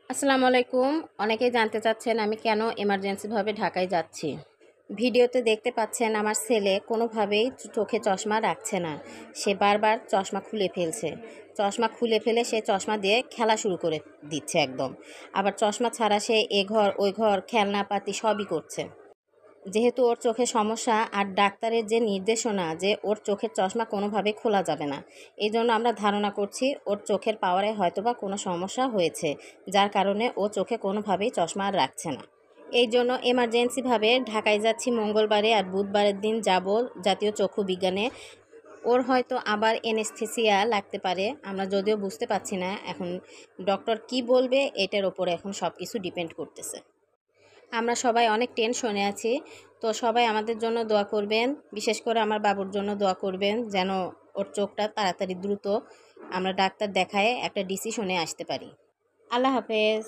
আসসালামু আলাইকুম। অনেকেই জানতে চাচ্ছেন আমি কেন এমার্জেন্সিভাবে ঢাকায় যাচ্ছি। ভিডিওতে দেখতে পাচ্ছেন আমার ছেলে কোনোভাবেই চোখে চশমা রাখছে না। সে বারবার চশমা খুলে ফেলছে। চশমা খুলে ফেলে সে চশমা দিয়ে খেলা শুরু করে দিচ্ছে একদম। আবার চশমা ছাড়া সে এ ঘর ওই ঘর খেলনাপাতি সবই করছে। যেহেতু ওর চোখে সমস্যা আর ডাক্তারের যে নির্দেশনা যে ওর চোখের চশমা কোনোভাবেই খোলা যাবে না, এই জন্য আমরা ধারণা করছি ওর চোখের পাওয়ারে হয়তোবা কোনো সমস্যা হয়েছে, যার কারণে ও চোখে কোনোভাবেই চশমা আর রাখছে না। এই জন্য এমার্জেন্সিভাবে ঢাকায় যাচ্ছি মঙ্গলবারে, আর বুধবারের দিন যাব জাতীয় চক্ষু বিজ্ঞানে। ওর হয়তো আবার এনেস্থেসিয়া লাগতে পারে, আমরা যদিও বুঝতে পারছি না এখন ডক্টর কি বলবে, এটার ওপরে এখন সব কিছু ডিপেন্ড করতেছে। আমরা সবাই অনেক টেনশনে আছি, তো সবাই আমাদের জন্য দোয়া করবেন, বিশেষ করে আমার বাবুর জন্য দোয়া করবেন যেন ওর চোখটা তাড়াতাড়ি দ্রুত আমরা ডাক্তার দেখায় একটা ডিসিশনে আসতে পারি। আল্লাহ হাফেজ।